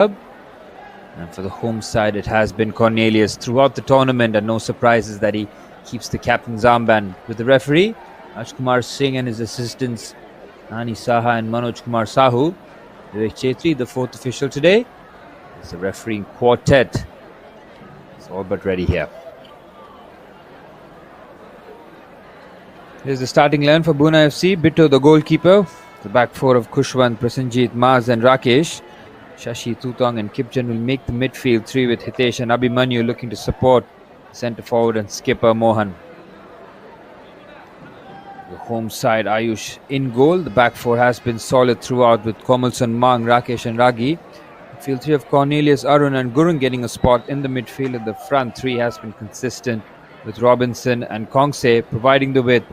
And for the home side, it has been Cornelius throughout the tournament, and no surprises that he keeps the captain's armband. With the referee, Rajkumar Singh and his assistants, Nani Saha and Manoj Kumar Sahu. Vivek Chetri, the fourth official today, is the refereeing quartet. It's all but ready here. Here's the starting line for BHUNA FC. Bitto, the goalkeeper. The back four of Kushwant, Prasenjit, Maz and Rakesh. Shashi, Tutong and Kipjan will make the midfield three with Hitesh and Abhimanyu looking to support centre forward and skipper Mohan. The home side, Ayush in goal. The back four has been solid throughout with Komalson, Mang, Rakesh and Ragi. Midfield three of Cornelius, Arun and Gurung getting a spot in the midfield. And the front three has been consistent with Robinson and Kongse providing the width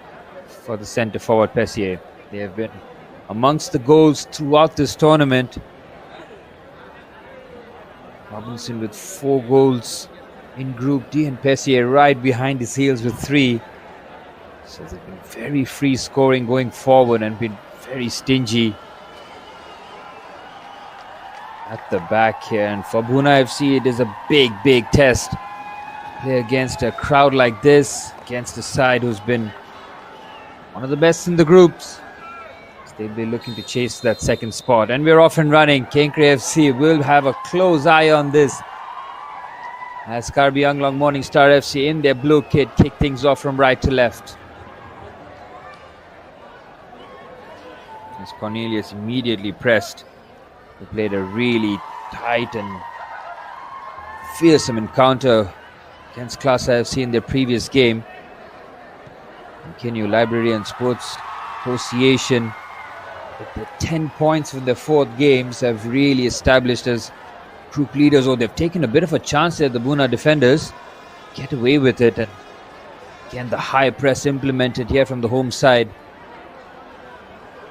for the centre forward Pessier. They have been amongst the goals throughout this tournament. Robinson with 4 goals in Group D and Pessier right behind his heels with 3. So they've been very free scoring going forward and been very stingy at the back here. And for BHUNA FC, it is a big test to play against a crowd like this, against a side who's been one of the best in the groups. They'll be looking to chase that second spot. And we're off and running. Kenkre FC will have a close eye on this as KarbiAnglong Morningstar FC in their blue kit kick things off from right to left. As Cornelius immediately pressed, they played a really tight and fearsome encounter against KASA FC in their previous game. Kenya Library and Sports Association, with the 10 points from their 4th games, have really established as group leaders. Or they've taken a bit of a chance there, the BHUNA defenders get away with it. And again, the high press implemented here from the home side.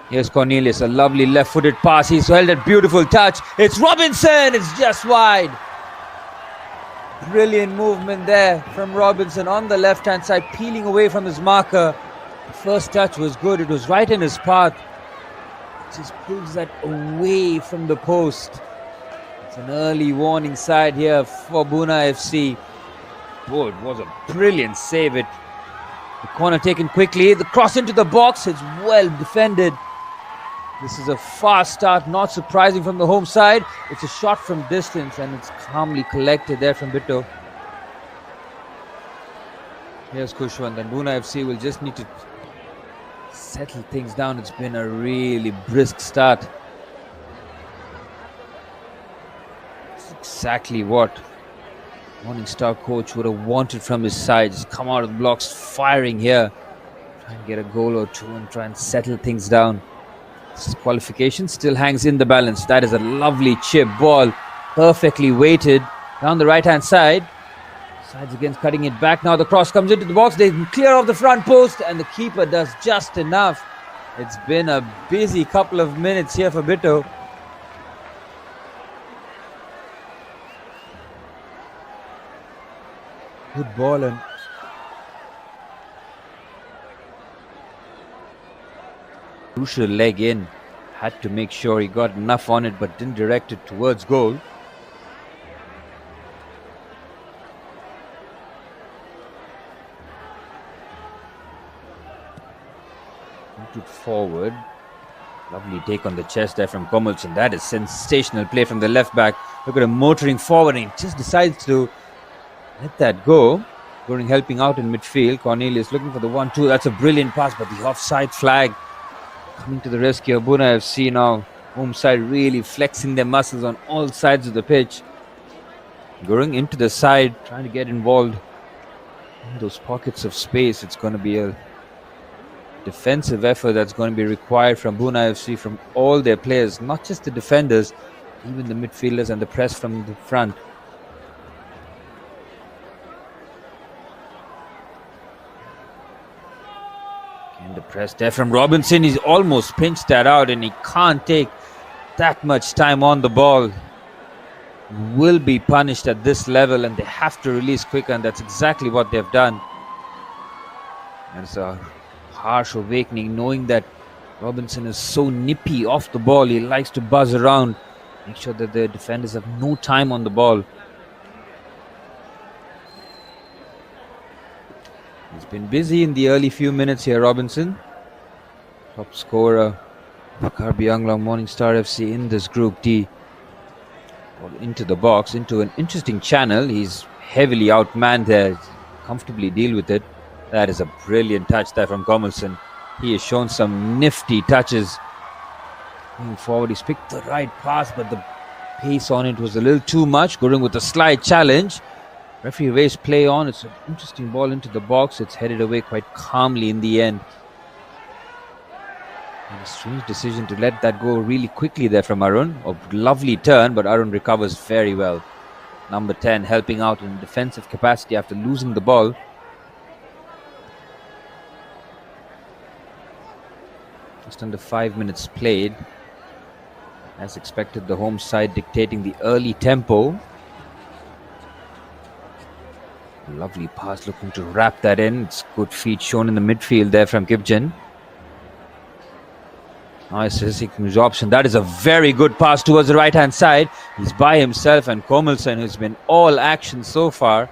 Here's Cornelius, a lovely left-footed pass. He's held a beautiful touch. It's Robinson. It's just wide. Brilliant movement there from Robinson on the left-hand side, peeling away from his marker. The first touch was good. It was right in his path. Just pulls that away from the post. It's an early warning side here for BHUNA FC. Oh, it was a brilliant save. The corner taken quickly. The cross into the box. It's well defended. This is a fast start, not surprising from the home side. It's a shot from distance and it's calmly collected there from Bitto. Here's Kushwant, and BHUNA FC will just need to settle things down. It's been a really brisk start. It's exactly what Morningstar coach would have wanted from his side. Just come out of the blocks firing here. Try and get a goal or two and try and settle things down. This qualification still hangs in the balance. That is a lovely chip ball, perfectly weighted down the right-hand side. Sides against cutting it back. Now the cross comes into the box. They clear off the front post and the keeper does just enough. It's been a busy couple of minutes here for Bitto. Good ball and crucial leg in. Had to make sure he got enough on it but didn't direct it towards goal. Moved forward. Lovely take on the chest there from Komalson. That is sensational play from the left back. Look at him motoring forward and he just decides to let that go. Going helping out in midfield. Cornelius looking for the 1-2. That's a brilliant pass, but the offside flag coming to the rescue of BHUNA FC now. Home side really flexing their muscles on all sides of the pitch. Going into the side, trying to get involved in those pockets of space. It's going to be a defensive effort that's going to be required from BHUNA FC, from all their players, not just the defenders, even the midfielders and the press from the front. And the press there from Robinson. He's almost pinched that out and he can't take that much time on the ball. Will be punished at this level and they have to release quicker, and that's exactly what they've done. And it's a harsh awakening knowing that Robinson is so nippy off the ball. He likes to buzz around Make sure that the defenders have no time on the ball. He's been busy in the early few minutes here, Robinson. Top scorer for KarbiAnglong Morningstar FC in this Group D. Ball into the box, into an interesting channel. He's heavily outmanned there. Comfortably deal with it. That is a brilliant touch there from Komelson. He has shown some nifty touches. Going forward, he's picked the right pass, but the pace on it was a little too much. Gurung with a slight challenge. Referee raised play on. It's an interesting ball into the box. It's headed away quite calmly in the end. And a strange decision to let that go really quickly there from Arun. A lovely turn, but Arun recovers very well. Number 10 helping out in defensive capacity after losing the ball. Just under 5 minutes played. As expected, the home side dictating the early tempo. Lovely pass, looking to wrap that in. It's good feet shown in the midfield there from Kipjan. Nice seeking his option. That is a very good pass towards the right hand side. He's by himself, and Komelson, who's been all action so far.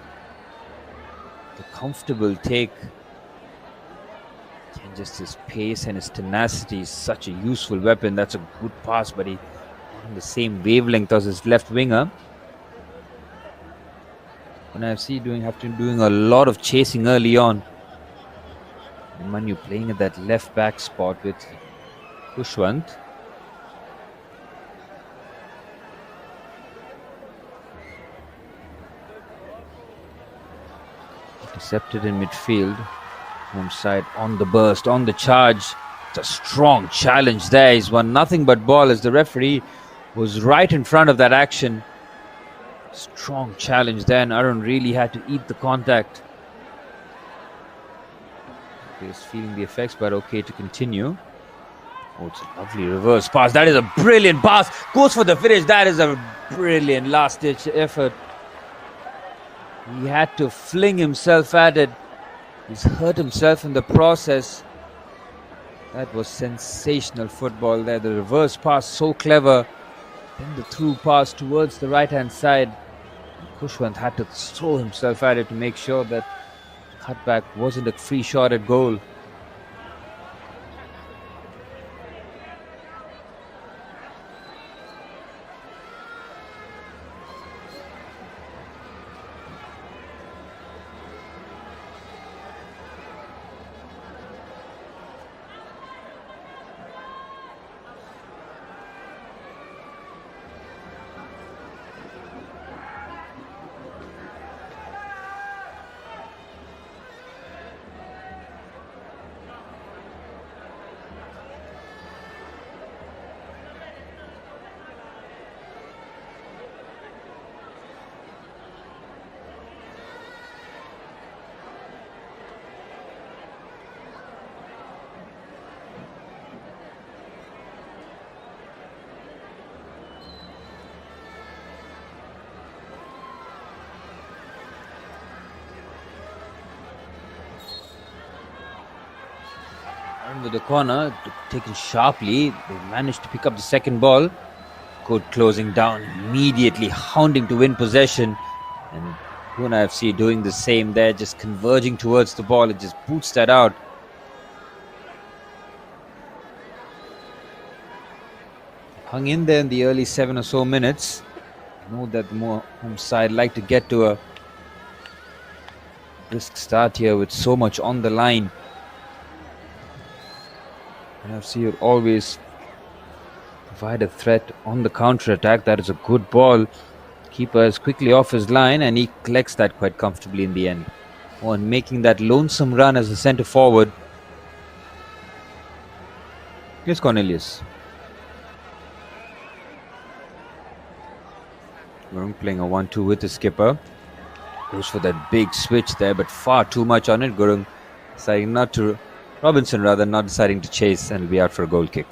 The comfortable take. And just his pace and his tenacity is such a useful weapon. That's a good pass, but he on the same wavelength as his left winger. BHUNA FC doing a lot of chasing early on. And Manu playing at that left back spot with Kushwant. Intercepted in midfield. Home side on the burst, on the charge. It's a strong challenge there. He's won nothing but ball as the referee was right in front of that action. Strong challenge there, and Arun really had to eat the contact. He's feeling the effects, but okay to continue. Oh, it's a lovely reverse pass. That is a brilliant pass. Goes for the finish. That is a brilliant last-ditch effort. He had to fling himself at it. He's hurt himself in the process. That was sensational football there. The reverse pass, so clever. Then the through pass towards the right-hand side. Kushwant had to throw himself at it to make sure that the cutback wasn't a free shot at goal. With the corner, taken sharply. They managed to pick up the second ball. Good closing down, immediately hounding to win possession. And BHUNA FC doing the same there, just converging towards the ball. It just boots that out. Hung in there in the early 7 or so minutes. I know that the more home side like to get to a brisk start here with so much on the line. And FC would always provide a threat on the counter-attack. That is a good ball. Keeper is quickly off his line, and he collects that quite comfortably in the end. Oh, and making that lonesome run as a centre forward. Here's Cornelius. Gurung playing a 1-2 with the skipper. Goes for that big switch there, but far too much on it. Gurung deciding not to... Robinson rather not deciding to chase and be out for a goal kick.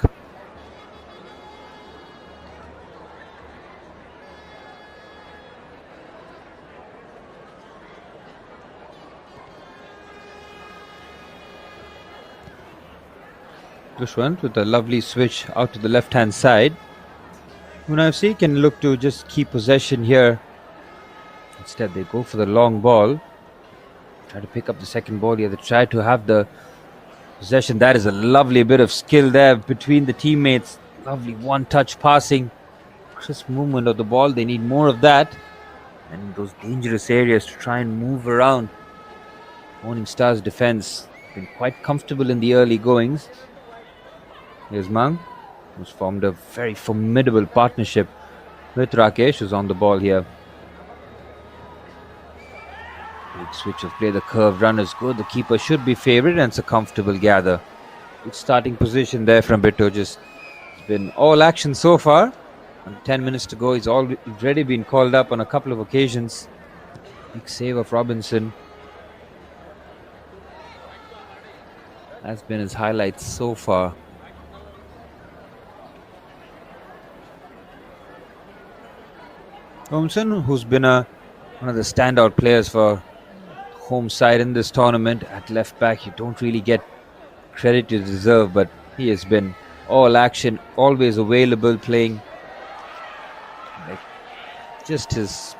Kushwant with a lovely switch out to the left hand side. BHUNA FC can look to just keep possession here. Instead, they go for the long ball. Try to pick up the second ball here. They try to have the possession. That is a lovely bit of skill there between the teammates. Lovely one-touch passing. Crisp movement of the ball. They need more of that. And those dangerous areas to try and move around. Morning Star's defense been quite comfortable in the early goings. Here's Mang, who's formed a very formidable partnership with Rakesh, who's on the ball here. Big switch of play. The curved run is good. The keeper should be favoured, and it's a comfortable gather. Good starting position there from Bittu. It's been all action so far. And 10 minutes to go. He's already been called up on a couple of occasions. Big save of Robinson. That's been his highlights so far. Robinson, who's been one of the standout players for home side in this tournament at left back. You don't really get credit you deserve, but he has been all action, always available, playing. Just his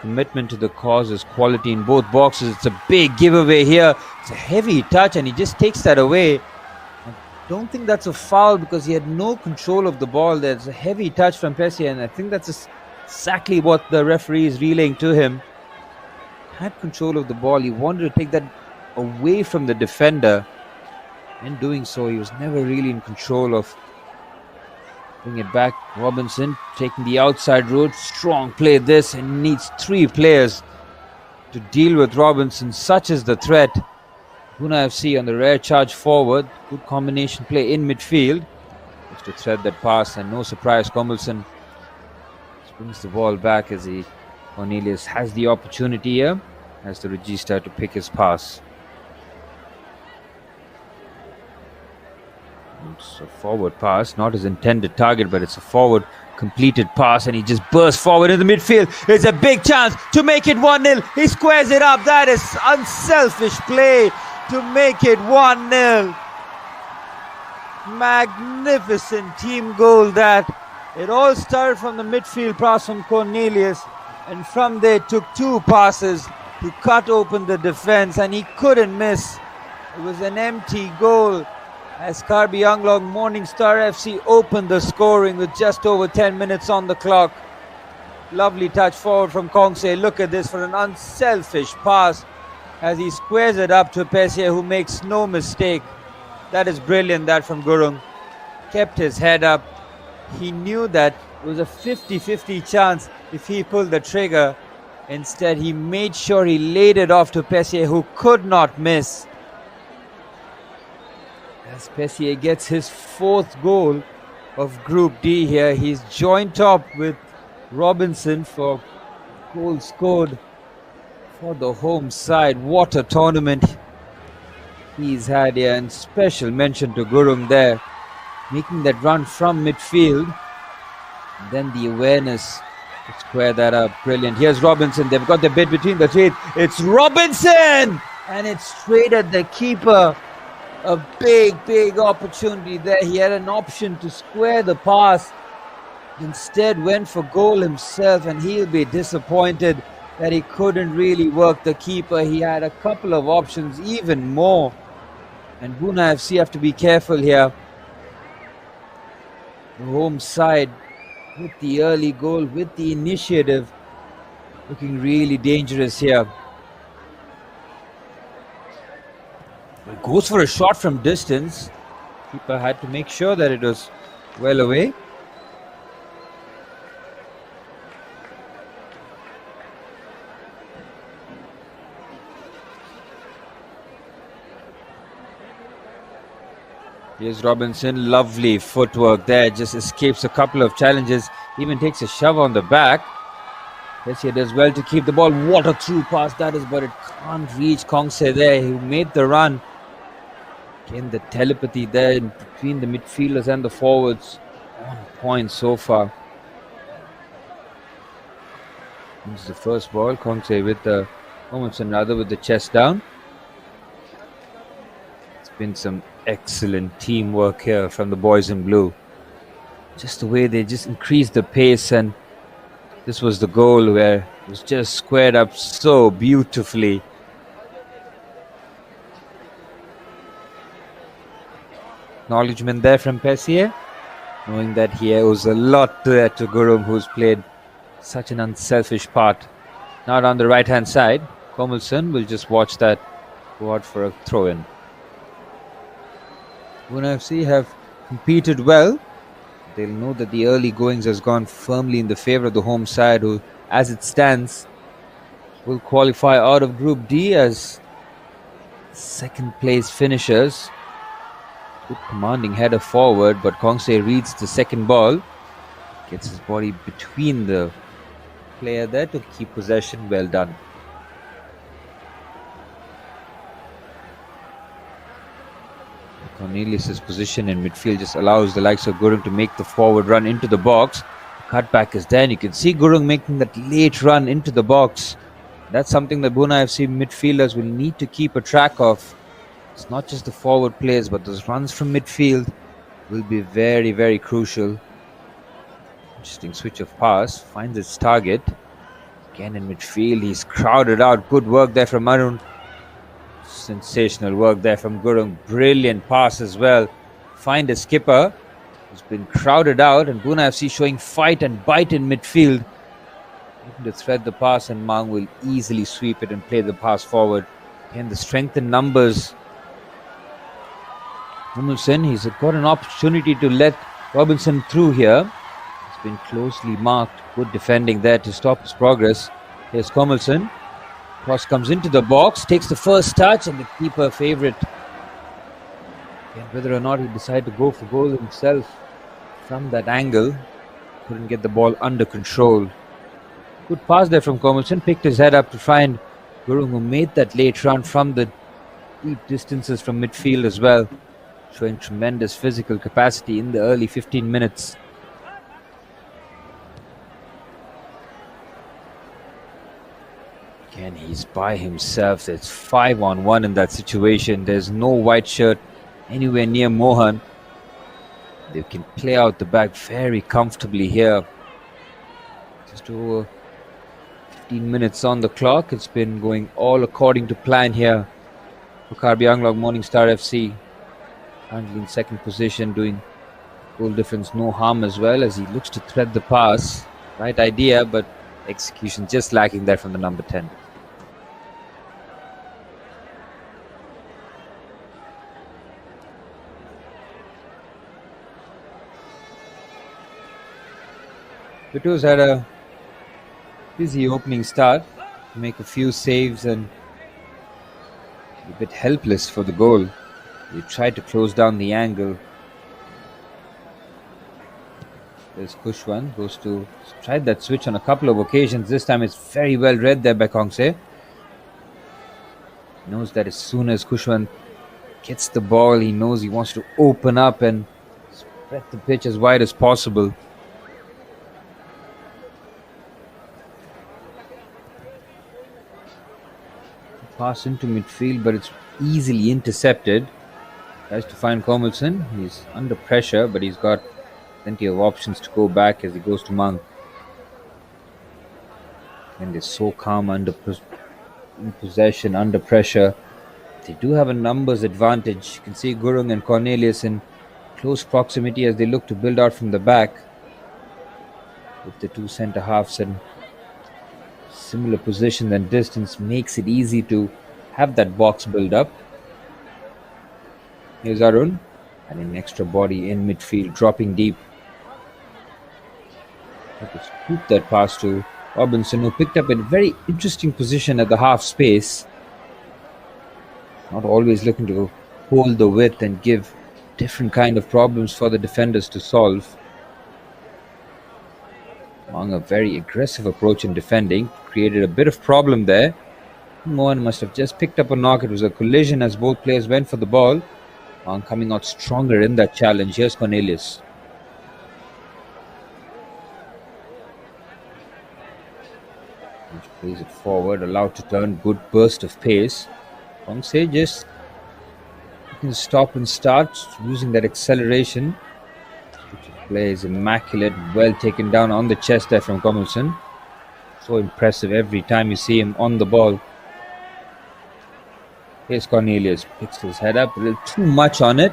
commitment to the cause, his quality in both boxes. It's a big giveaway here. It's a heavy touch and he just takes that away. I don't think that's a foul because he had no control of the ball. There's a heavy touch from Pessia, and I think that's exactly what the referee is relaying to him. Had control of the ball. He wanted to take that away from the defender. In doing so, he was never really in control of bring it back. Robinson taking the outside route. Strong play this, and needs 3 players to deal with Robinson. Such is the threat. BHUNA FC on the rare charge forward. Good combination play in midfield. Just to thread that pass, and no surprise, Komilson brings the ball back as Cornelius has the opportunity here as the regista to pick his pass. It's a forward pass, not his intended target, but it's a forward completed pass, and he just bursts forward in the midfield. It's a big chance to make it 1-0. He squares it up. That is unselfish play to make it 1-0. Magnificent team goal that. It all started from the midfield pass from Cornelius, and from there took 2 passes to cut open the defense, and he couldn't miss. It was an empty goal as KarbiAnglong Morning Star FC opened the scoring with just over 10 minutes on the clock. Lovely touch forward from Kongse. Look at this for an unselfish pass as he squares it up to Pessia, who makes no mistake. That is brilliant, that from Gurung. Kept his head up. He knew that it was a 50-50 chance if he pulled the trigger. Instead, he made sure he laid it off to Pessia, who could not miss. As Pessia gets his 4th goal of Group D here. He's joint top with Robinson for goals scored for the home side. What a tournament he's had here, and special mention to Gurung there, making that run from midfield. And then the awareness to square that up. Brilliant. Here's Robinson. They've got the bit between the teeth. It's Robinson! And it's straight at the keeper. A big opportunity there. He had an option to square the pass. Instead went for goal himself, and he'll be disappointed that he couldn't really work the keeper. He had a couple of options, even more. And BHUNA FC have to be careful here. The home side with the early goal, with the initiative, looking really dangerous here. It goes for a shot from distance. Keeper had to make sure that it was well away. Here's Robinson, lovely footwork there, just escapes a couple of challenges, even takes a shove on the back. Pessia does well to keep the ball. What a through pass that is, but it can't reach Kongse there, who made the run. Again, the telepathy there in between the midfielders and the forwards. 1 point so far. This is the first ball. Kongse with the Romanson rather with the chest down. It's been some excellent teamwork here from the boys in blue. Just the way they just increased the pace, and this was the goal where it was just squared up so beautifully. Acknowledgement there from Pessier, knowing that he owes a lot to Gurung, who's played such an unselfish part. Now on the right-hand side, Komelson will just watch that go out for a throw-in. BHUNA FC have competed well. They'll know that the early goings has gone firmly in the favour of the home side, who, as it stands, will qualify out of Group D as second place finishers. Good commanding header forward, but Kongse reads the second ball, gets his body between the player there to keep possession. Well done. Cornelius' position in midfield just allows the likes of Gurung to make the forward run into the box. Cutback is there, and you can see Gurung making that late run into the box. That's something that BHUNA FC midfielders will need to keep a track of. It's not just the forward plays, but those runs from midfield will be very, very crucial. Interesting switch of pass, finds its target. Again in midfield, he's crowded out. Good work there from Arun. Sensational work there from Gurung. Brilliant pass as well. Find a skipper who's been crowded out, and BHUNA FC showing fight and bite in midfield. Looking to thread the pass, and Mang will easily sweep it and play the pass forward. Again, the strength in numbers. Komelson, he's got an opportunity to let Robinson through here. He's been closely marked. Good defending there to stop his progress. Here's Komelson. Cross comes into the box, takes the first touch, and the keeper favourite. Again, whether or not he decided to go for goal himself from that angle, couldn't get the ball under control. Good pass there from Komelson, picked his head up to find Gurung, who made that late run from the deep distances from midfield as well, showing tremendous physical capacity in the early 15 minutes. Again, he's by himself. It's 5-on-1 in that situation. There's no white shirt anywhere near Mohan. They can play out the back very comfortably here. Just over 15 minutes on the clock. It's been going all according to plan here for KarbiAnglong Morningstar FC. Currently in second position, doing goal difference no harm as well, as he looks to thread the pass. Right idea, but execution just lacking there from the number 10. Diphu's had a busy opening start to make a few saves and a bit helpless for the goal. He tried to close down the angle. There's Kushwan, tried that switch on a couple of occasions. This time it's very well read there by Kongse. Knows that as soon as Kushwan gets the ball, he knows he wants to open up and spread the pitch as wide as possible. Pass into midfield, but it's easily intercepted. Tries to find Komelson. He's under pressure, but he's got plenty of options to go back as he goes to Mang. And they're so calm in possession, under pressure. They do have a numbers advantage. You can see Gurung and Cornelius in close proximity as they look to build out from the back, with the two centre halves in similar position and distance. Makes it easy to have that box build up. Here's Arun, and an extra body in midfield, dropping deep. To scoop that pass to Robinson, who picked up a very interesting position at the half space. Not always looking to hold the width and give different kind of problems for the defenders to solve. Among a very aggressive approach in defending, created a bit of problem there. Mohan must have just picked up a knock. It was a collision as both players went for the ball. Mang coming out stronger in that challenge. Here's Cornelius. Plays it forward, allowed to turn. Good burst of pace. Kongse just can stop and start using that acceleration, which is Play is immaculate. Well taken down on the chest there from Komilson. So impressive every time you see him on the ball. Here's Cornelius. Picks his head up. A little too much on it.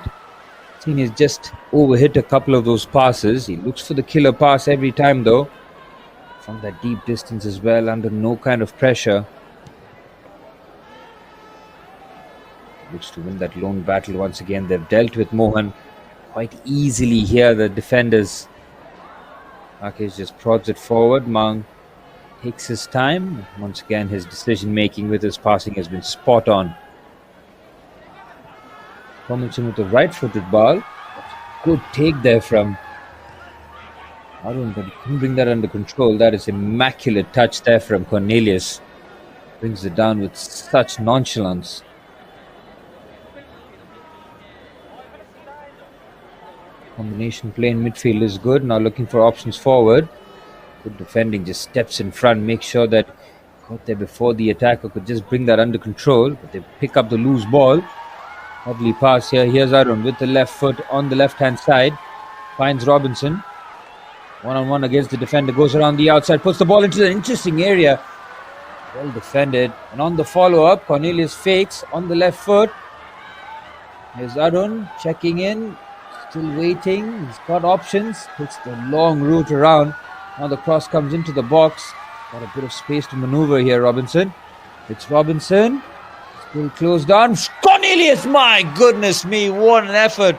Seen he's just overhit a couple of those passes. He looks for the killer pass every time though. From that deep distance as well, under no kind of pressure. Looks to win that lone battle once again. They've dealt with Mohan quite easily here, the defenders. Rakesh just prods it forward. Mang takes his time. Once again, his decision making with his passing has been spot on. Tomlinson with a right-footed ball. Good take there from Arun, but he couldn't bring that under control. That is immaculate touch there from Cornelius. Brings it down with such nonchalance. Combination play in midfield is good. Now looking for options forward. Good defending, just steps in front, make sure that got there before the attacker could just bring that under control. But they pick up the loose ball. Lovely pass here. Here's Arun with the left foot on the left-hand side. Finds Robinson. One-on-one against the defender. Goes around the outside. Puts the ball into an interesting area. Well defended. And on the follow-up, Cornelius fakes on the left foot. Here's Arun checking in. Still waiting. He's got options. Takes the long route around. Now the cross comes into the box. Got a bit of space to maneuver here, Robinson. It's Robinson. Still closed on. Cornelius, my goodness me, what an effort.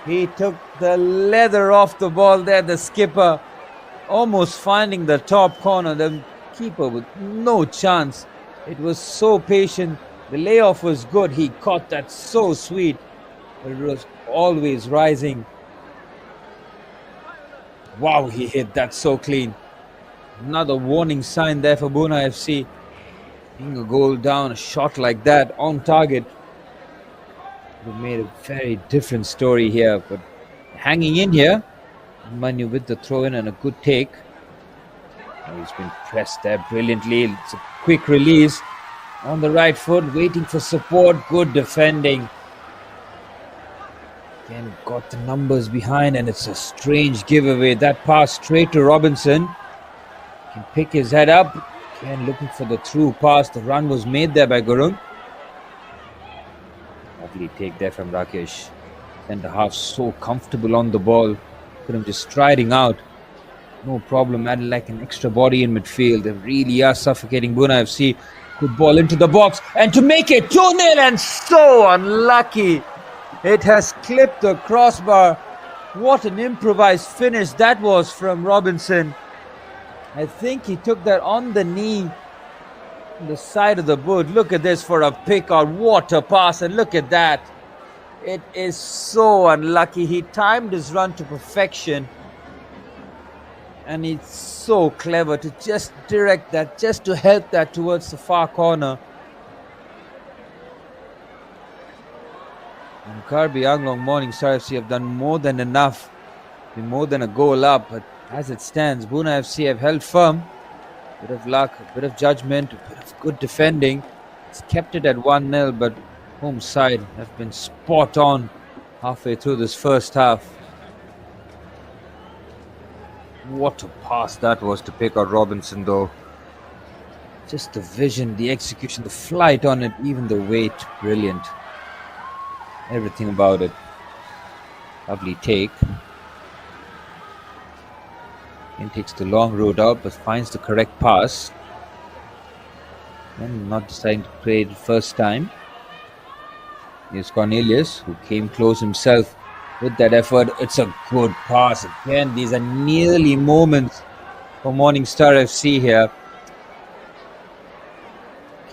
He took the leather off the ball there, the skipper. Almost finding the top corner. The keeper with no chance. It was so patient. The layoff was good. He caught that so sweet. But it was always rising. Wow, he hit that so clean. Another warning sign there for BHUNA FC. Being a goal down, a shot like that on target would have made a very different story here. But hanging in here, Manu with the throw in and a good take. Oh, he's been pressed there brilliantly. It's a quick release on the right foot, waiting for support. Good defending. Again, got the numbers behind, and it's a strange giveaway. That pass straight to Robinson. Can pick his head up. Again, looking for the through pass. The run was made there by Gurung. Lovely take there from Rakesh. Centre half so comfortable on the ball. Could him just striding out. No problem. Added like an extra body in midfield. They really are suffocating BHUNA FC. Good ball into the box. And to make it 2-0, and so unlucky. It has clipped the crossbar. What an improvised finish that was from Robinson. I think he took that on the knee, on the side of the boot. Look at this for a pick out. What a pass, and look at that. It is so unlucky. He timed his run to perfection. And he's so clever to just direct that, just to help that towards the far corner. And KarbiAnglong Morningstar FC have done more than enough. Been more than a goal up, but as it stands, BHUNA FC have held firm. A bit of luck, a bit of judgment, a bit of good defending. It's kept it at 1-0, but home side have been spot on halfway through this first half. What a pass that was to pick out Robinson though. Just the vision, the execution, the flight on it, even the weight, brilliant. Everything about it. Lovely take. And takes the long road out, but finds the correct pass. And not deciding to play it first time. Here's Cornelius, who came close himself with that effort. It's a good pass. Again, these are nearly moments for Morningstar FC here.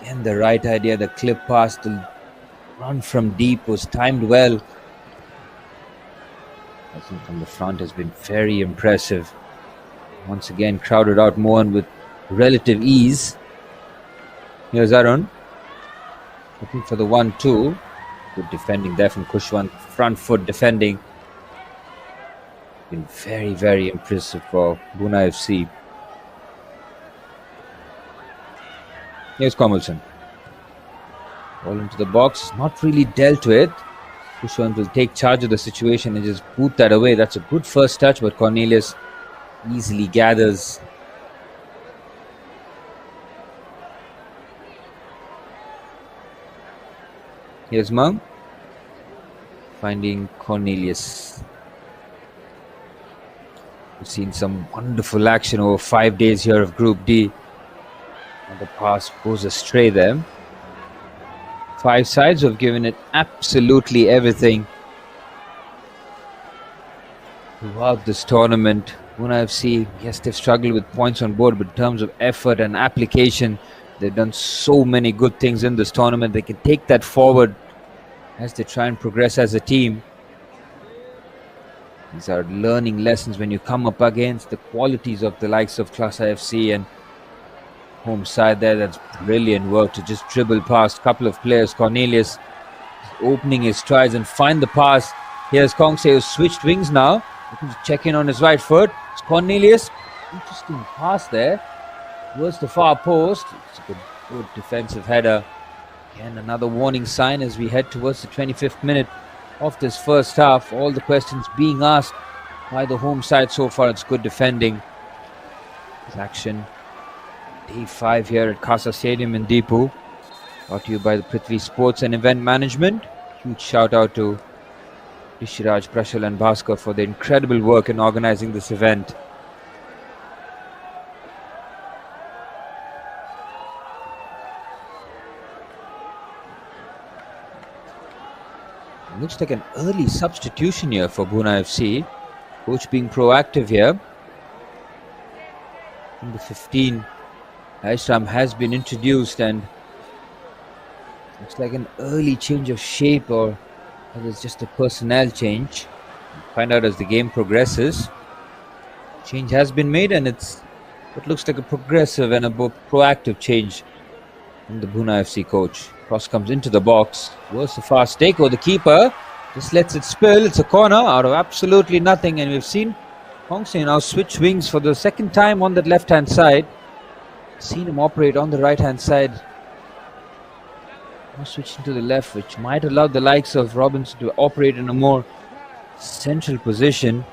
Again, the right idea, the clip pass, the run from deep was timed well. I think from the front has been very impressive. Once again, crowded out Mohan with relative ease. Here's Arun. Looking for the 1-2. Good defending there from Kushwan. Front foot defending. Been very, very impressive for BHUNA FC. Here's Komilson. Ball into the box. Not really dealt with. Kushwant will take charge of the situation and just boot that away. That's a good first touch, but Cornelius easily gathers. Here's Mung finding Cornelius. We've seen some wonderful action over 5 days here of Group D. And the pass goes astray there. 5 sides have given it absolutely everything throughout this tournament. BHUNA FC, yes, they've struggled with points on board, but in terms of effort and application, they've done so many good things in this tournament. They can take that forward as they try and progress as a team. These are learning lessons when you come up against the qualities of the likes of KASA FC and home side there. That's brilliant work to just dribble past a couple of players. Cornelius opening his strides and find the pass. Here's Kongse, who's switched wings now. Looking to check in on his right foot. It's Cornelius. Interesting pass there towards the far post. It's a good defensive header. Again, another warning sign as we head towards the 25th minute of this first half. All the questions being asked by the home side so far. It's good defending. This action, day 5 here at KASA Stadium in Diphu. Brought to you by the Prithvi Sports and Event Management. Huge shout out to Rishiraj, Prashal and Bhaskar for their incredible work in organizing this event. Looks like an early substitution here for BHUNA FC. Coach being proactive here. Number 15, Aishram has been introduced, and looks like an early change of shape, or whether it's just a personnel change. We'll find out as the game progresses. Change has been made, and it looks like a progressive and a proactive change from the BHUNA FC coach. Cross comes into the box. Where's the fast take? Oh, the keeper just lets it spill. It's a corner out of absolutely nothing, and we've seen Kongse now switch wings for the second time on that left-hand side. Seen him operate on the right-hand side. Now switching to the left, which might allow the likes of Robinson to operate in a more central position.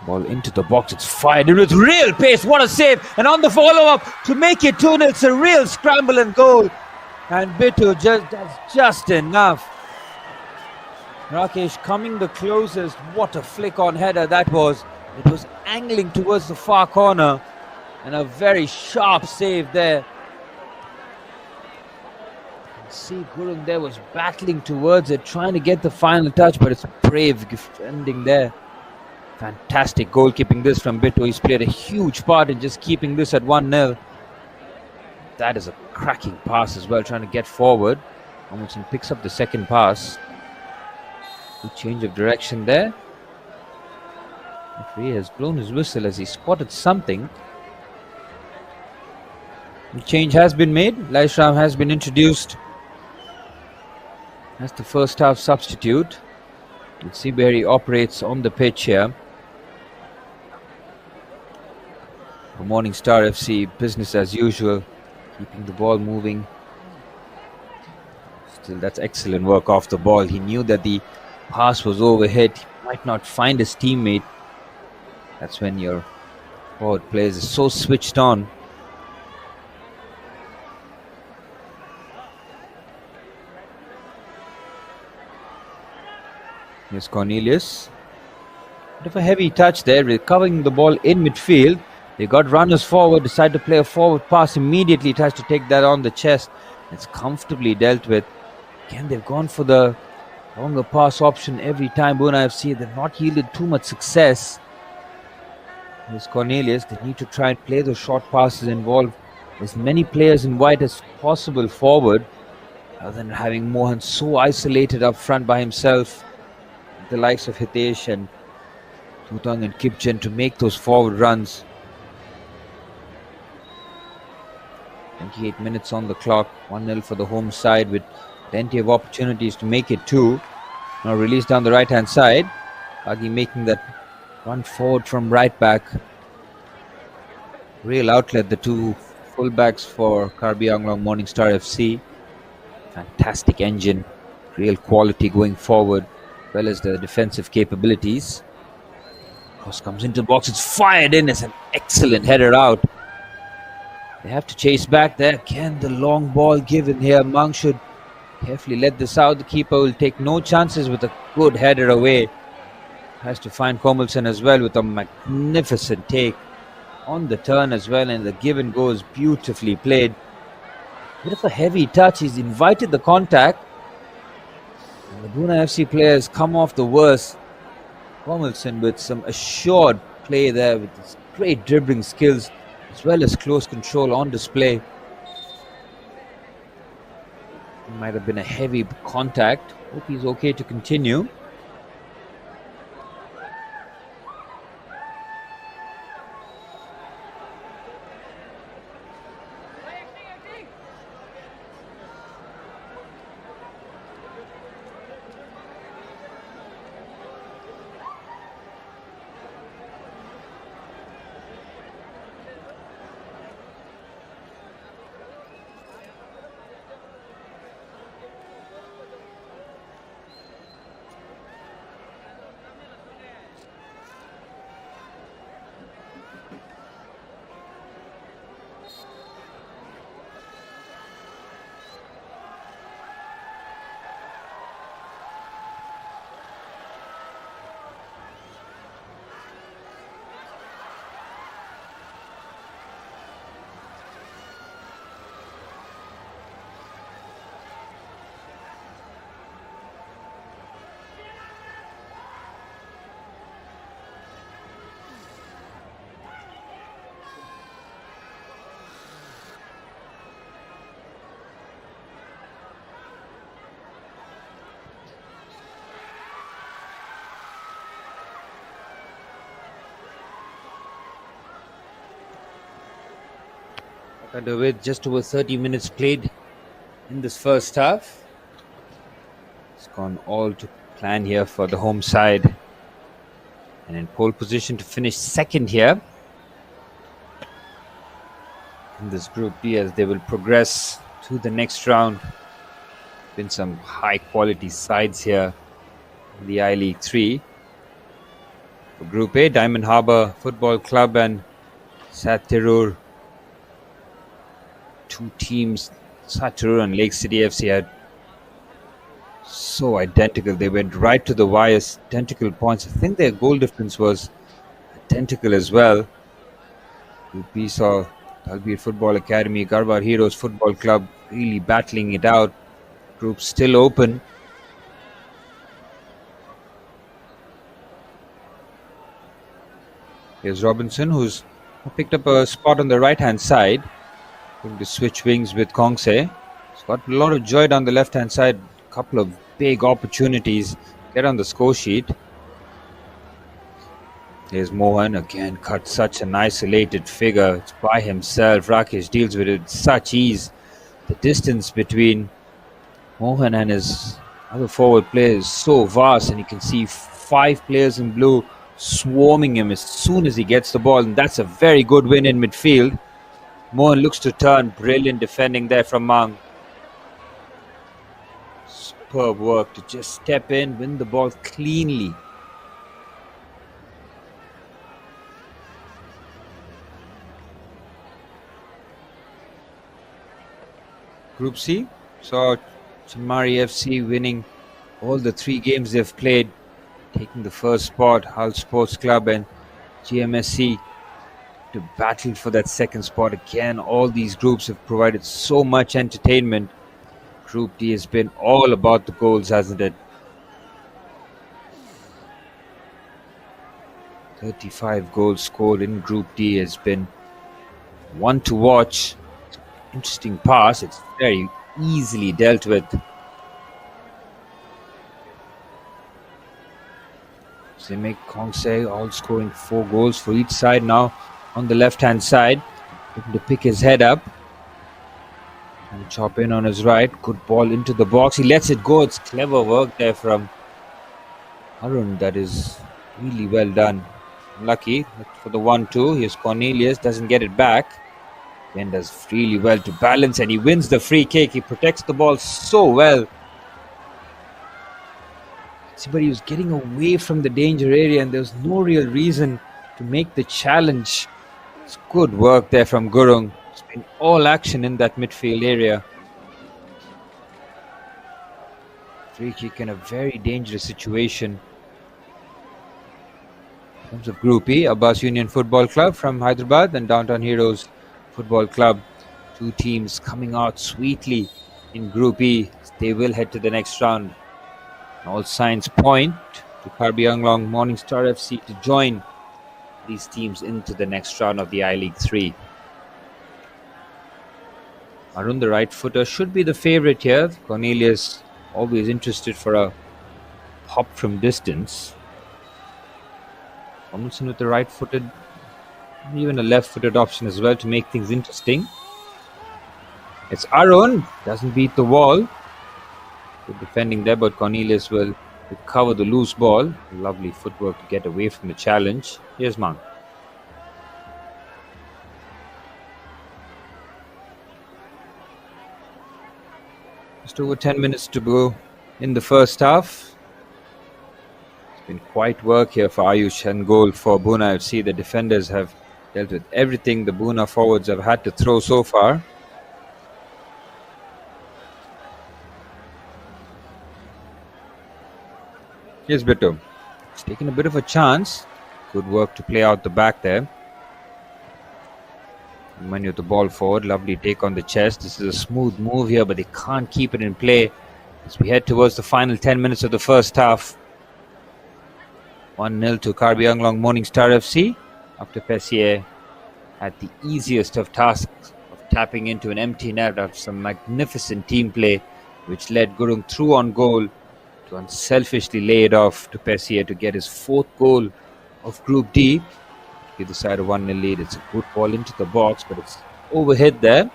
Ball into the box, it's fired in with real pace. What a save! And on the follow-up to make it 2-0, it's a real scramble and goal. And Diphu does just enough. Rakesh coming the closest. What a flick-on header that was. It was angling towards the far corner. And a very sharp save there. See, Gurung there was battling towards it, trying to get the final touch, but it's brave defending there. Fantastic goalkeeping this from Diphu. He's played a huge part in just keeping this at 1-0. That is a cracking pass as well, trying to get forward. Amundsen picks up the second pass. Good change of direction there. Referee has blown his whistle as he spotted something. The change has been made. Laishram has been introduced as the first half substitute. Let's see where he operates on the pitch here. For Morning Star FC, business as usual, keeping the ball moving. Still, that's excellent work off the ball. He knew that the pass was overhit. He might not find his teammate. That's when your forward players are so switched on. Here's Cornelius. Bit of a heavy touch there, recovering the ball in midfield. They got runners forward, decide to play a forward pass immediately, tries to take that on the chest. It's comfortably dealt with. Again, they've gone for the longer pass option every time. BHUNA FC, they've not yielded too much success. Here's Cornelius. They need to try and play those short passes, involve as many players in white as possible forward, rather than having Mohan so isolated up front by himself. The likes of Hitesh and Tutang and Kipchen to make those forward runs. 28 minutes on the clock, 1-0 for the home side with plenty of opportunities to make it 2. Now released down the right hand side. Agi making that run forward from right back. Real outlet the two fullbacks for KarbiAnglong Morningstar FC. Fantastic engine, real quality going forward, as well as the defensive capabilities. Cross comes into the box, it's fired in, it's an excellent header out. They have to chase back there. Can the long ball given here? Mang should carefully let this out. The keeper will take no chances with a good header away. Has to find Komelson as well with a magnificent take on the turn as well, and the give and go is beautifully played. Bit of a heavy touch. He's invited the contact. And the BHUNA FC players come off the worst. Komelson with some assured play there with his great dribbling skills as well as close control on display. It might have been a heavy contact. Hope he's okay to continue. With just over 30 minutes played in this first half. It's gone all to plan here for the home side. And in pole position to finish second here in this Group D as they will progress to the next round. Been some high quality sides here in the I-League 3. For Group A, Diamond Harbour Football Club and Satirur. Two teams, Saturur and Lake City FC, had so identical. They went right to the wire, identical points. I think their goal difference was identical as well. Group B saw Talbir Football Academy, Garbar Heroes Football Club really battling it out. Group still open. Here's Robinson, who's picked up a spot on the right-hand side. Going to switch wings with Kongse. He's got a lot of joy down the left-hand side. A couple of big opportunities. Get on the score sheet. Here's Mohan again. Cut such an isolated figure. It's by himself. Rakesh deals with it with such ease. The distance between Mohan and his other forward player is so vast, and you can see 5 players in blue swarming him as soon as he gets the ball, and that's a very good win in midfield. Mohan looks to turn. Brilliant defending there from Mang. Superb work to just step in, win the ball cleanly. Group C saw Chamari FC winning all the 3 games they've played, taking the first spot. Hull Sports Club and GMSC to battle for that second spot. Again, all these groups have provided so much entertainment. Group D has been all about the goals, hasn't it? 35 goals scored in Group D has been one to watch. Interesting pass. It's very easily dealt with. So they make Kongse all scoring 4 goals for each side now. On the left-hand side, looking to pick his head up and chop in on his right. Good ball into the box. He lets it go. It's clever work there from Arun. That is really well done. Lucky for the 1-2. Here's Cornelius. Doesn't get it back. Ben does really well to balance and he wins the free kick. He protects the ball so well. See, but he was getting away from the danger area and there was no real reason to make the challenge. It's good work there from Gurung. It's been all action in that midfield area. Free kick in a very dangerous situation. In terms of Group E, Abbas Union Football Club from Hyderabad and Downtown Heroes Football Club. Two teams coming out sweetly in Group E. They will head to the next round. All signs point to KarbiAnglong Morning Star FC to join these teams into the next round of the I-League 3. Arun, the right footer, should be the favourite here. Cornelius always interested for a pop from distance. Tomlinson with the right footed, even a left footed option as well to make things interesting. It's Arun, doesn't beat the wall. Good defending there, but Cornelius will recover the loose ball. Lovely footwork to get away from the challenge. Here's Mang. Just over 10 minutes to go in the first half. It's been quite work here for Ayush and goal for BHUNA FC. The defenders have dealt with everything the BHUNA forwards have had to throw so far. Here's Bittu. He's taken a bit of a chance. Good work to play out the back there. Manu with the ball forward. Lovely take on the chest. This is a smooth move here, but they can't keep it in play as we head towards the final 10 minutes of the first half. 1-0 to KarbiAnglong Morning Star FC after Pessier had the easiest of tasks of tapping into an empty net after some magnificent team play, which led Gurung through on goal to unselfishly lay it off to Pessier to get his fourth goal of Group D. Give the side a 1-0 lead. It's a good ball into the box, but it's overhit there.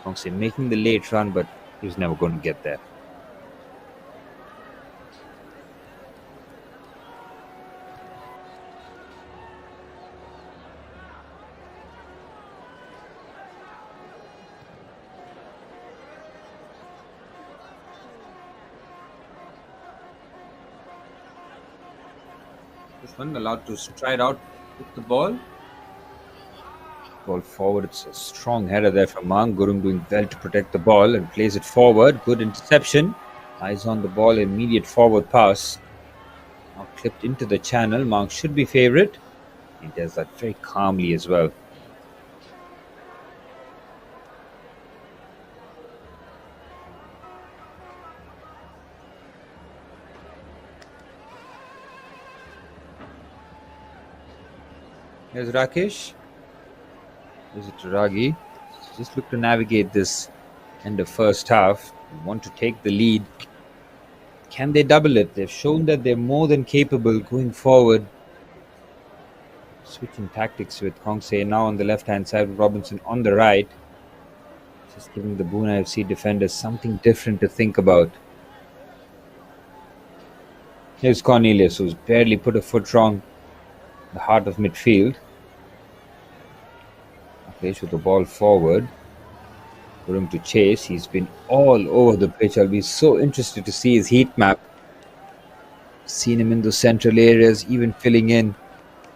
Kongse making the late run, but he was never going to get there. This one allowed to stride out with the ball. Ball forward. It's a strong header there from Mang. Gurung doing well to protect the ball and plays it forward. Good interception. Eyes on the ball. Immediate forward pass. Now clipped into the channel. Mang should be favourite. He does that very calmly as well. Here's Rakesh. Is it Ragi? Just look to navigate this end of first half. Want to take the lead. Can they double it? They've shown that they're more than capable going forward. Switching tactics with Kongse now on the left-hand side with Robinson on the right. Just giving the BHUNA FC defenders something different to think about. Here's Cornelius, who's barely put a foot wrong. The heart of midfield. Plays with the ball forward. For him to chase. He's been all over the pitch. I'll be so interested to see his heat map. Seen him in those central areas, even filling in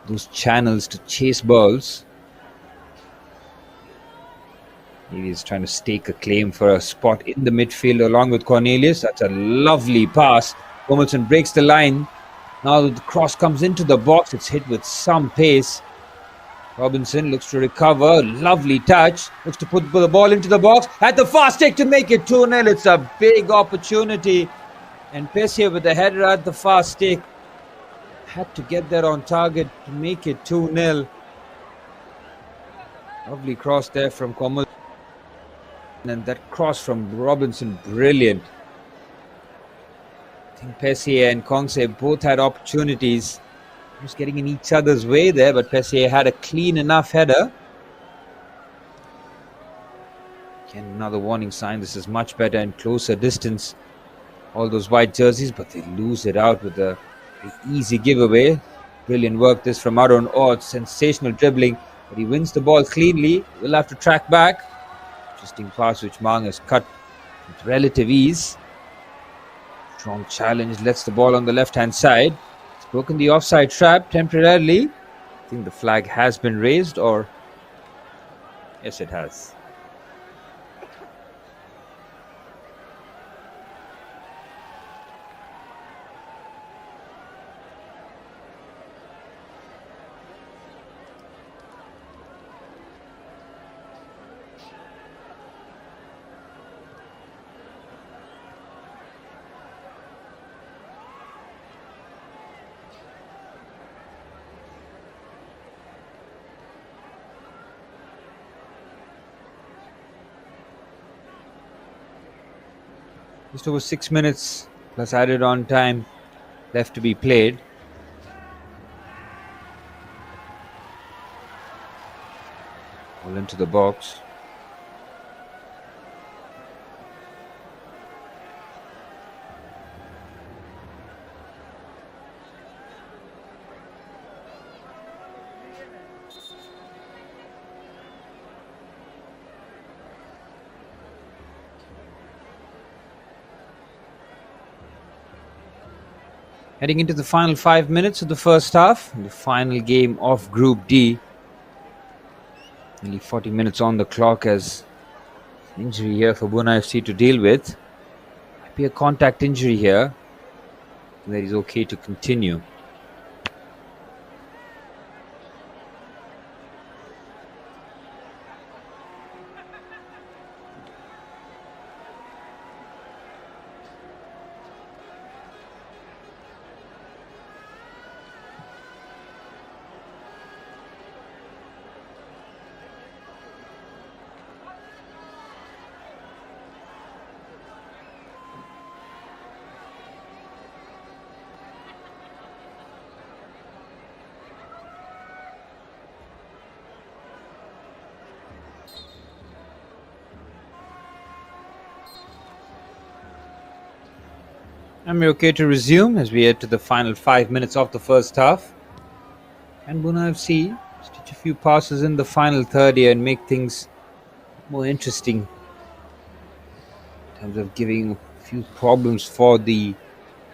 those channels to chase balls. Maybe he's trying to stake a claim for a spot in the midfield along with Cornelius. That's a lovely pass. Tomlinson breaks the line. Now the cross comes into the box. It's hit with some pace. Robinson looks to recover. Lovely touch. Looks to put the ball into the box. At the fast take to make it 2-0. It's a big opportunity. And Pessier with the header at the fast take. Had to get there on target to make it 2-0. Lovely cross there from Komal. And that cross from Robinson, brilliant. I think Pessier and Kongse both had opportunities. Just getting in each other's way there, but Pessier had a clean enough header. Again, another warning sign. This is much better and closer distance. All those white jerseys, but they lose it out with a easy giveaway. Brilliant work this from Arun. Oh, sensational dribbling. But he wins the ball cleanly. We'll have to track back. Interesting pass which Mang has cut with relative ease. Strong challenge, lets the ball on the left-hand side. It's broken the offside trap temporarily. I think the flag has been raised, or... Yes, it has. Just over 6 minutes plus added on time left to be played. All into the box. Heading into the final 5 minutes of the first half, the final game of Group D. Nearly 40 minutes on the clock as injury here for BHUNA FC to deal with. Might be a contact injury here. That is okay to continue. And we're okay to resume as we head to the final 5 minutes of the first half. And BHUNA FC stitch a few passes in the final third here and make things more interesting in terms of giving a few problems for the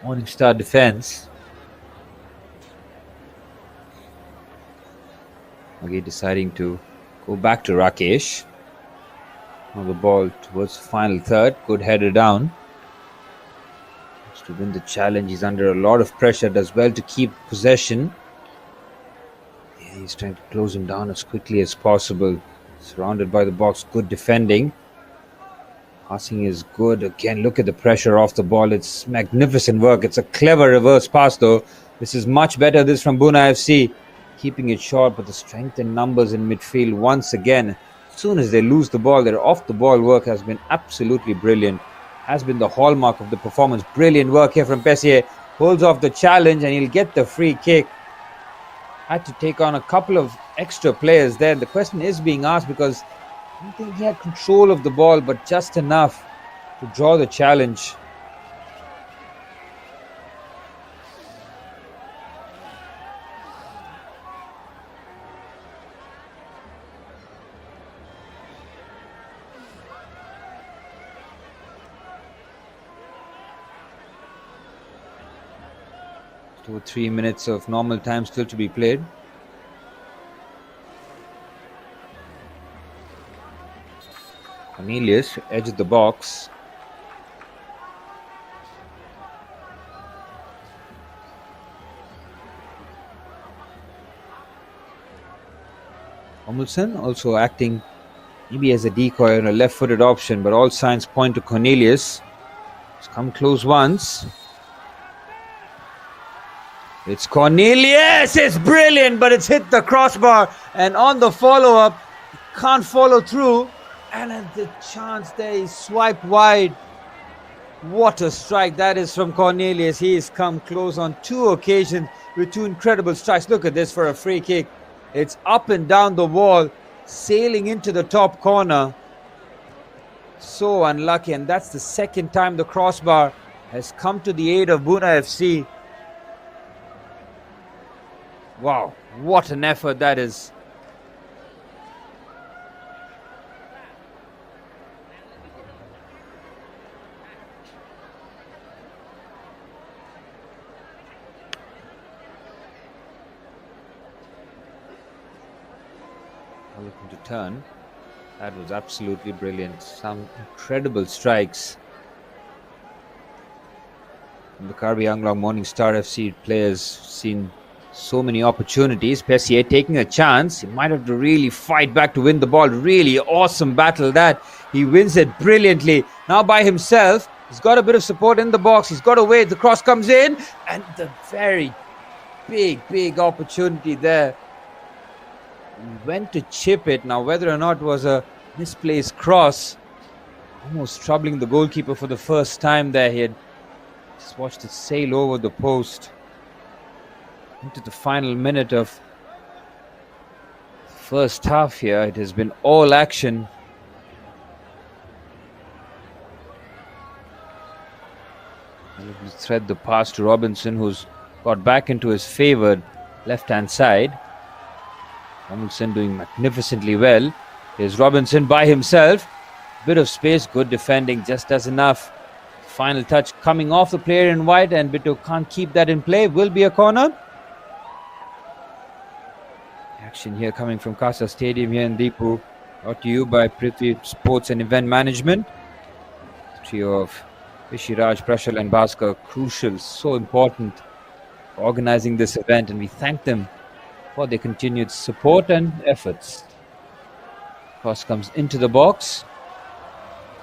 Morning Star defense. Again, deciding to go back to Rakesh. Now the ball towards the final third. Good header down. To win the challenge, he's under a lot of pressure, does well to keep possession. Yeah, he's trying to close him down as quickly as possible. Surrounded by the box, good defending. Passing is good. Again, look at the pressure off the ball. It's magnificent work. It's a clever reverse pass though. This is much better, this from BHUNA FC. Keeping it short, but the strength in numbers in midfield once again. As soon as they lose the ball, their off the ball work has been absolutely brilliant. Has been the hallmark of the performance. Brilliant work here from Pessier. Holds off the challenge and he'll get the free kick. Had to take on a couple of extra players there. The question is being asked because I don't think he had control of the ball, but just enough to draw the challenge. Two or 3 minutes of normal time still to be played. Cornelius, edge of the box. Omilson also acting maybe as a decoy on a left-footed option, but all signs point to Cornelius. He's come close once. It's Cornelius! It's brilliant, but it's hit the crossbar. And on the follow-up, can't follow through. And at the chance there, he swiped wide. What a strike that is from Cornelius. He has come close on 2 occasions with 2 incredible strikes. Look at this for a free kick. It's up and down the wall, sailing into the top corner. So unlucky, and that's the second time the crossbar has come to the aid of BHUNA FC. Wow, what an effort that is. Looking to turn. That was absolutely brilliant. Some incredible strikes. And the KarbiAnglong Morning Star FC players seen so many opportunities. Pessier taking a chance. He might have to really fight back to win the ball. Really awesome battle that. He wins it brilliantly. Now by himself. He's got a bit of support in the box. He's got to wait. The cross comes in. And the very big opportunity there. He went to chip it. Now whether or not it was a misplaced cross, almost troubling the goalkeeper for the first time there. He had just watched it sail over the post. Into the final minute of the first half here. It has been all action. He'll thread the pass to Robinson, who's got back into his favoured left-hand side. Robinson doing magnificently well. Here's Robinson by himself. Bit of space, good defending, just does enough. Final touch coming off the player in white, and Bittu can't keep that in play. Will be a corner. Action here coming from KASA Stadium here in Diphu. Brought to you by Prithvi Sports and Event Management. The trio of Rishiraj, Prashal and Bhaskar, crucial, so important for organizing this event, and we thank them for their continued support and efforts. Cross comes into the box.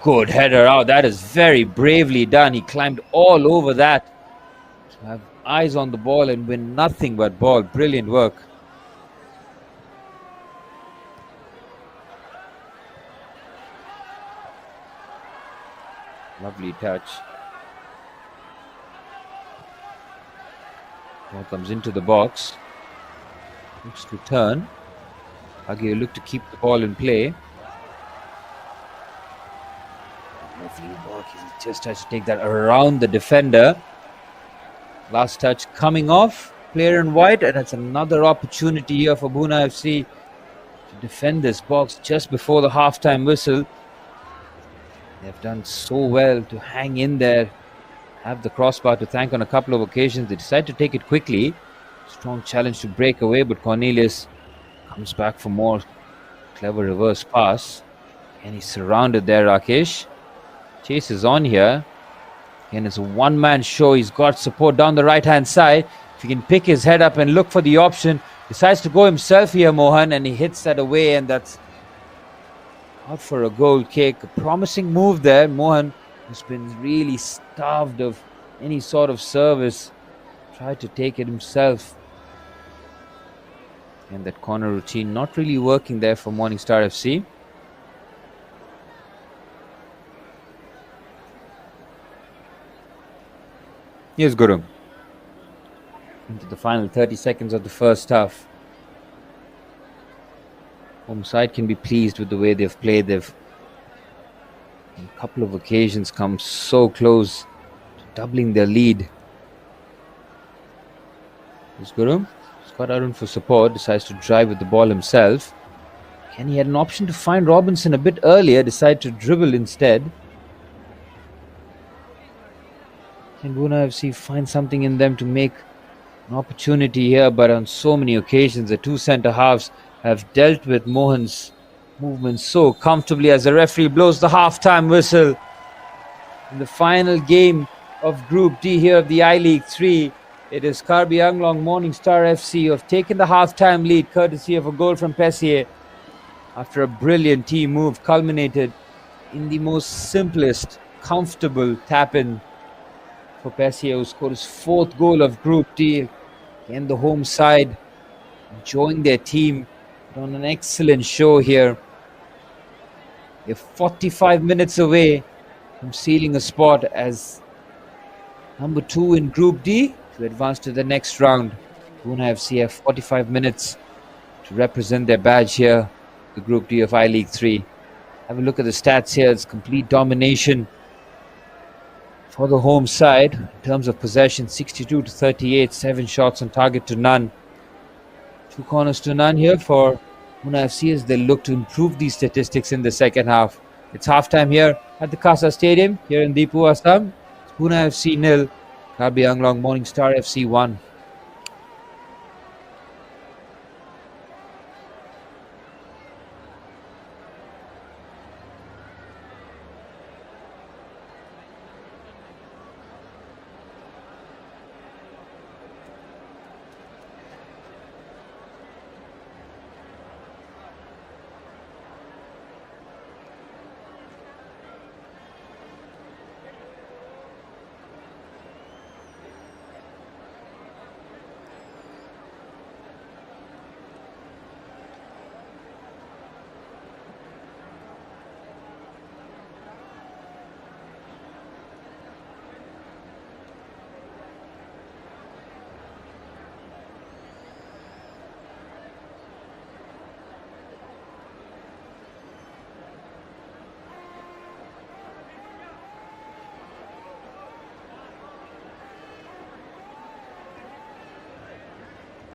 Good header out. That is very bravely done. He climbed all over that to have eyes on the ball and win nothing but ball. Brilliant work. Lovely touch. Ball comes into the box. Looks to turn. Agir look to keep the ball in play. Lovely work. He just has to take that around the defender. Last touch coming off. Player in white, and it's another opportunity here for BHUNA FC to defend this box just before the halftime whistle. They've done so well to hang in there, have the crossbar to thank on a couple of occasions. They decide to take it quickly. Strong challenge to break away, but Cornelius comes back for more. Clever reverse pass. And he's surrounded there, Rakesh. Chase is on here. And it's a one-man show. He's got support down the right-hand side. If he can pick his head up and look for the option. Decides to go himself here, Mohan, and he hits that away, and that's out for a goal kick. A promising move there. Mohan has been really starved of any sort of service. Tried to take it himself. And that corner routine not really working there for Morning Star FC. Here's Guru. Into the final 30 seconds of the first half. Home side can be pleased with the way they've played. They've, on a couple of occasions, come so close to doubling their lead. Here's Guru. Scott Arun for support. Decides to drive with the ball himself. Kenny had an option to find Robinson a bit earlier. Decided to dribble instead. Can BHUNA FC find something in them to make an opportunity here? But on so many occasions, the two centre halves have dealt with Mohan's movement so comfortably as the referee blows the half-time whistle. In the final game of Group D here of the I-League 3, it is KarbiAnglong Morning Star FC who have taken the half-time lead courtesy of a goal from Pessier. After a brilliant team move culminated in the most simplest, comfortable tap-in for Pessier, who scored his fourth goal of Group D. Again, the home side enjoying their team. On an excellent show here. They're 45 minutes away from sealing a spot as number 2 in Group D to advance to the next round. BHUNA FC have 45 minutes to represent their badge here, the Group D of I-League 3. Have a look at the stats here. It's complete domination for the home side. In terms of possession, 62 to 38, 7 shots on target to none. 2 corners to none here for BHUNA FC as they look to improve these statistics in the second half. It's halftime here at the KASA Stadium here in Diphu, Assam. It's BHUNA FC 0, KarbiAnglong Morning Star FC 1.